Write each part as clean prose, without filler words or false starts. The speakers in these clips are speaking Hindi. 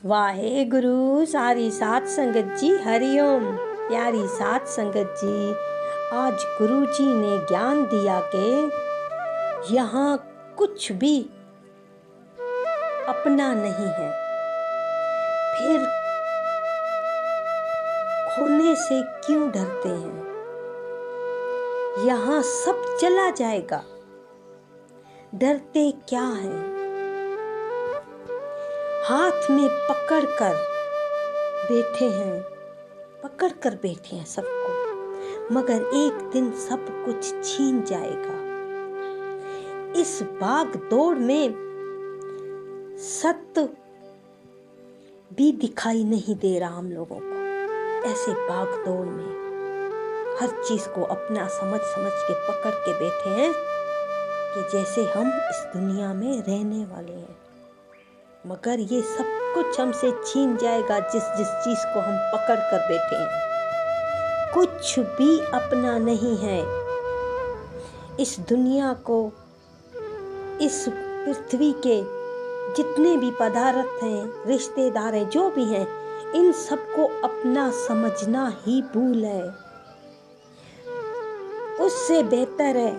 वाहेगुरु सारी साथ संगत जी, हरिओम। प्यारी साथ संगत जी, आज गुरु जी ने ज्ञान दिया कि यहाँ कुछ भी अपना नहीं है। फिर खोने से क्यों डरते हैं? यहाँ सब चला जाएगा, डरते क्या हैं? हाथ में पकड़ कर बैठे हैं सबको, मगर एक दिन सब कुछ छीन जाएगा। इस भाग दौड़ में सत्य भी दिखाई नहीं दे रहा हम लोगों को। ऐसे भाग दौड़ में हर चीज को अपना समझ के पकड़ के बैठे हैं कि जैसे हम इस दुनिया में रहने वाले हैं, मगर ये सब कुछ हमसे छीन जाएगा जिस चीज को हम पकड़ कर बैठे हैं। कुछ भी अपना नहीं है। इस दुनिया को, इस पृथ्वी के जितने भी पदार्थ हैं, रिश्तेदार हैं, जो भी हैं, इन सबको अपना समझना ही भूल है। उससे बेहतर है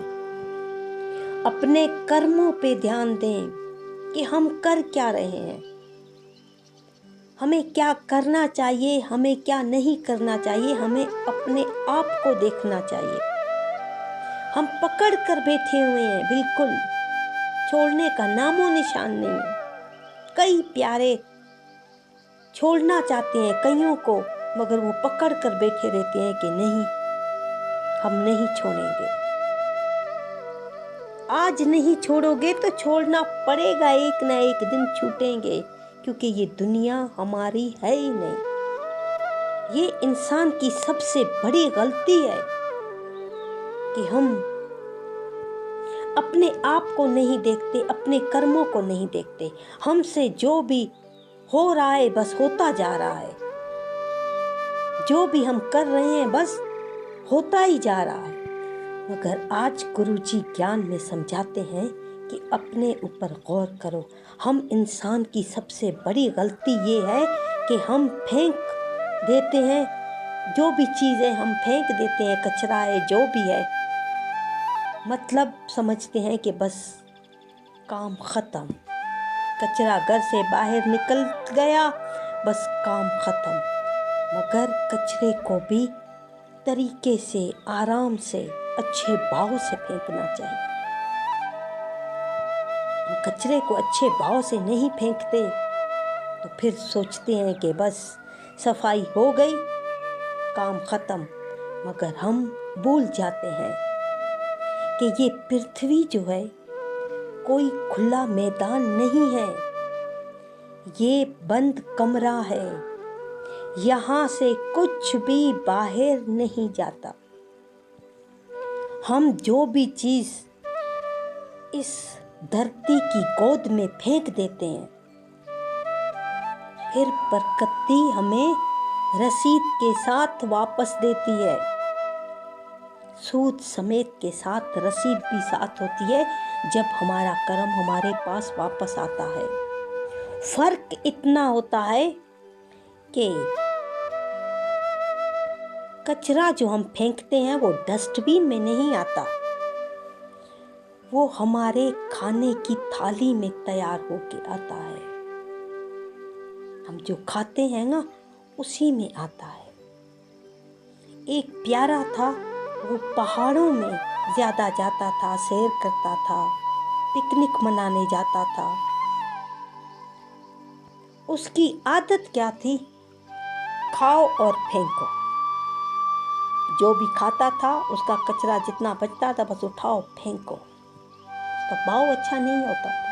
अपने कर्मों पे ध्यान दें कि हम कर क्या रहे हैं, हमें क्या करना चाहिए, हमें क्या नहीं करना चाहिए। हमें अपने आप को देखना चाहिए। हम पकड़ कर बैठे हुए हैं, बिल्कुल छोड़ने का नामो निशान नहीं है। कई प्यारे छोड़ना चाहते हैं कईयों को, मगर वो पकड़ कर बैठे रहते हैं कि नहीं, हम नहीं छोड़ेंगे। आज नहीं छोड़ोगे तो छोड़ना पड़ेगा, एक ना एक दिन छूटेंगे, क्योंकि ये दुनिया हमारी है ही नहीं। ये इंसान की सबसे बड़ी गलती है कि हम अपने आप को नहीं देखते, अपने कर्मों को नहीं देखते। हमसे जो भी हो रहा है बस होता जा रहा है, जो भी हम कर रहे हैं बस होता ही जा रहा है। मगर आज गुरुजी ज्ञान में समझाते हैं कि अपने ऊपर गौर करो। हम इंसान की सबसे बड़ी गलती ये है कि हम फेंक देते हैं, जो भी चीज़ें हम फेंक देते हैं, कचरा है जो भी है, मतलब समझते हैं कि बस काम ख़त्म। कचरा घर से बाहर निकल गया, बस काम ख़त्म। मगर कचरे को भी तरीके से, आराम से, अच्छे भाव से फेंकना चाहिए। हम कचरे को अच्छे भाव से नहीं फेंकते तो फिर सोचते हैं कि बस सफाई हो गई, काम खत्म। मगर हम भूल जाते हैं कि ये पृथ्वी जो है कोई खुला मैदान नहीं है, ये बंद कमरा है। यहाँ से कुछ भी बाहर नहीं जाता। हम जो भी चीज़ इस धरती की गोद में फेंक देते हैं, फिर प्रकृति हमें रसीद के साथ वापस देती है। सूद समेत के साथ रसीद भी साथ होती है जब हमारा कर्म हमारे पास वापस आता है। फर्क इतना होता है कि कचरा जो हम फेंकते हैं वो डस्टबिन में नहीं आता, वो हमारे खाने की थाली में तैयार होके आता है। हम जो खाते हैं ना, उसी में आता है। एक प्यारा था, वो पहाड़ों में ज़्यादा जाता था, सैर करता था, पिकनिक मनाने जाता था। उसकी आदत क्या थी? खाओ और फेंको। जो भी खाता था उसका कचरा जितना बचता था बस उठाओ फेंको। उसका भाव अच्छा नहीं होता था,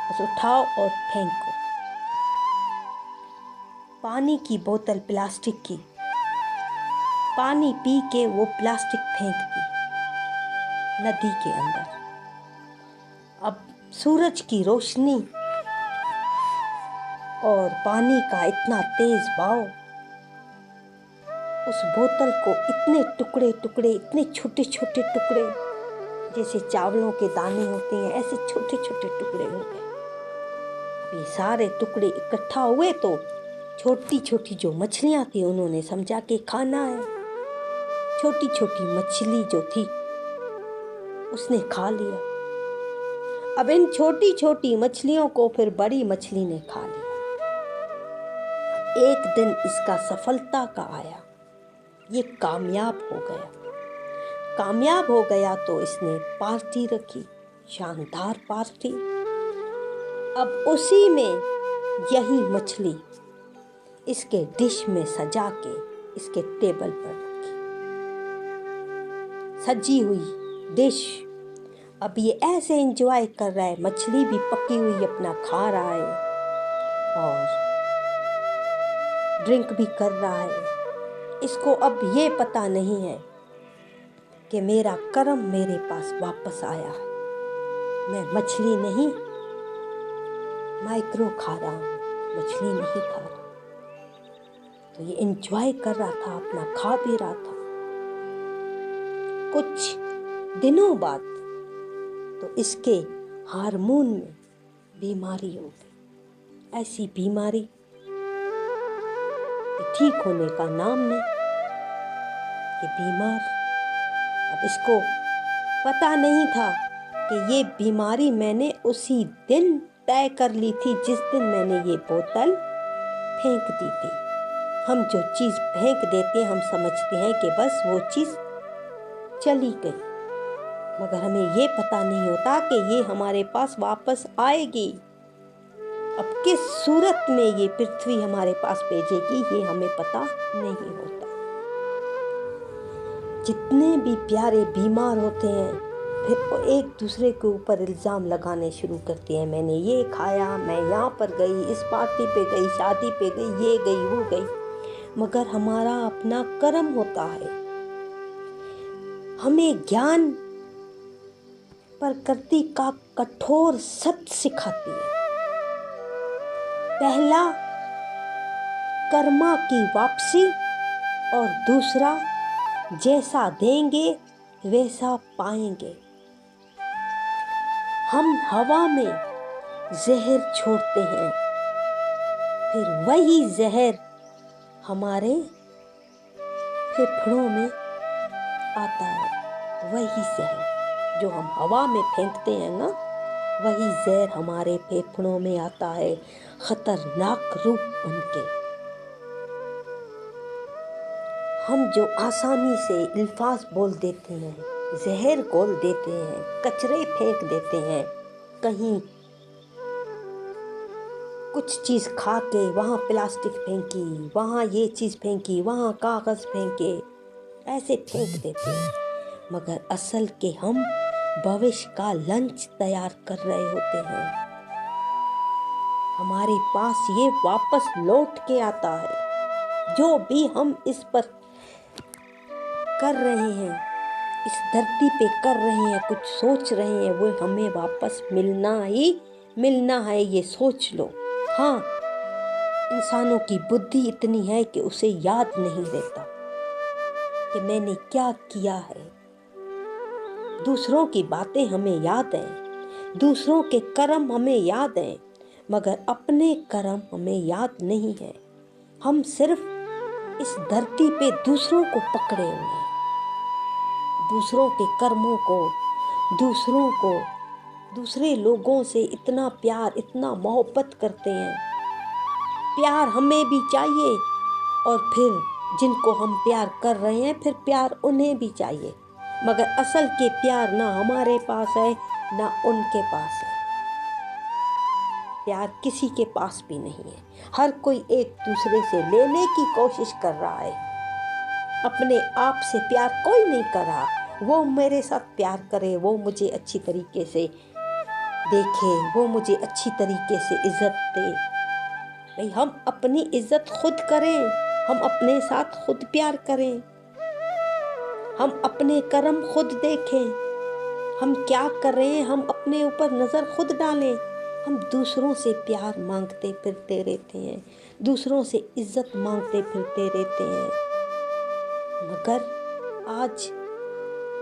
बस उठाओ और फेंको। पानी की बोतल प्लास्टिक की, पानी पी के वो प्लास्टिक फेंक दी नदी के अंदर। अब सूरज की रोशनी और पानी का इतना तेज बहाव उस बोतल को इतने टुकड़े टुकड़े, इतने छोटे छोटे टुकड़े, जैसे चावलों के दाने होते हैं, ऐसे छोटे छोटे टुकड़े हो गए। ये सारे टुकड़े इकट्ठा हुए तो छोटी छोटी जो मछलियाँ थी उन्होंने समझा कि खाना है। छोटी छोटी मछली जो थी उसने खा लिया। अब इन छोटी छोटी मछलियों को फिर बड़ी मछली ने खा लिया। एक दिन इसका सफलता का आया, ये कामयाब हो गया। कामयाब हो गया तो इसने पार्टी रखी, शानदार पार्टी। अब उसी में यही मछली इसके डिश में सजा के इसके टेबल पर रखी, सजी हुई डिश। अब ये ऐसे एंजॉय कर रहा है, मछली भी पकी हुई अपना खा रहा है और ड्रिंक भी कर रहा है। इसको अब ये पता नहीं है कि मेरा कर्म मेरे पास वापस आया है। मैं मछली नहीं, माइक्रो खा रहा हूँ, मछली नहीं खा रहा। तो ये एंजॉय कर रहा था, अपना खा भी रहा था। कुछ दिनों बाद तो इसके हार्मोन में बीमारी हो गई। ऐसी बीमारी कि ठीक होने का नाम नहीं। ये बीमार, अब इसको पता नहीं था कि ये बीमारी मैंने उसी दिन तय कर ली थी जिस दिन मैंने ये बोतल फेंक दी थी। हम जो चीज़ फेंक देते हैं हम समझते हैं कि बस वो चीज़ चली गई, मगर हमें ये पता नहीं होता कि ये हमारे पास वापस आएगी। अब किस सूरत में ये पृथ्वी हमारे पास भेजेगी ये हमें पता नहीं होता। जितने भी प्यारे बीमार होते हैं फिर एक दूसरे के ऊपर इल्ज़ाम लगाने शुरू करते हैं। मैंने ये खाया, मैं यहाँ पर गई, इस पार्टी पे गई, शादी पे गई, ये गई वो गई, मगर हमारा अपना कर्म होता है। हमें ज्ञान प्रकृति का कठोर सत्य सिखाती है। पहला कर्मा की वापसी और दूसरा जैसा देंगे वैसा पाएंगे। हम हवा में जहर छोड़ते हैं, फिर वही जहर हमारे फेफड़ों में आता है। वही जहर जो हम हवा में फेंकते हैं ना, वही जहर हमारे फेफड़ों में आता है खतरनाक रूप बनके। हम जो आसानी से अल्फाज बोल देते हैं, जहर घोल देते हैं, कचरे फेंक देते हैं, कहीं कुछ चीज़ खा के वहाँ प्लास्टिक फेंकी, वहाँ ये चीज़ फेंकी, वहाँ कागज़ फेंके, ऐसे फेंक देते हैं, मगर असल के हम भविष्य का लंच तैयार कर रहे होते हैं। हमारे पास ये वापस लौट के आता है। जो भी हम इस पर कर रहे हैं, इस धरती पे कर रहे हैं, कुछ सोच रहे हैं, वो हमें वापस मिलना ही मिलना है, ये सोच लो। हाँ, इंसानों की बुद्धि इतनी है कि उसे याद नहीं रहता कि मैंने क्या किया है। दूसरों की बातें हमें याद हैं, दूसरों के कर्म हमें याद हैं, मगर अपने कर्म हमें याद नहीं है। हम सिर्फ इस धरती पे दूसरों को पकड़े हुए हैं, दूसरों के कर्मों को, दूसरे लोगों से इतना प्यार, इतना मोहब्बत करते हैं। प्यार हमें भी चाहिए और फिर जिनको हम प्यार कर रहे हैं फिर प्यार उन्हें भी चाहिए, मगर असल के प्यार ना हमारे पास है ना उनके पास है। प्यार किसी के पास भी नहीं है। हर कोई एक दूसरे से लेने की कोशिश कर रहा है, अपने आप से प्यार कोई नहीं कर रहा। वो मेरे साथ प्यार करे, वो मुझे अच्छी तरीके से देखे, वो मुझे अच्छी तरीके से इज्जत दे। भाई हम अपनी इज्जत खुद करें, हम अपने साथ खुद प्यार करें, हम अपने कर्म खुद देखें, हम क्या कर रहे हैं, हम अपने ऊपर नज़र खुद डालें। हम दूसरों से प्यार मांगते फिरते रहते हैं, दूसरों से इज्जत मांगते फिरते रहते हैं, मगर आज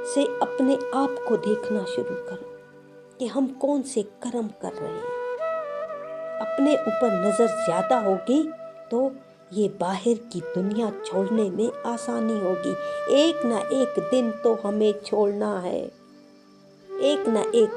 से अपने आप को देखना शुरू करो कि हम कौन से कर्म कर रहे हैं। अपने ऊपर नज़र ज़्यादा होगी तो ये बाहर की दुनिया छोड़ने में आसानी होगी। एक ना एक दिन तो हमें छोड़ना है, एक ना एक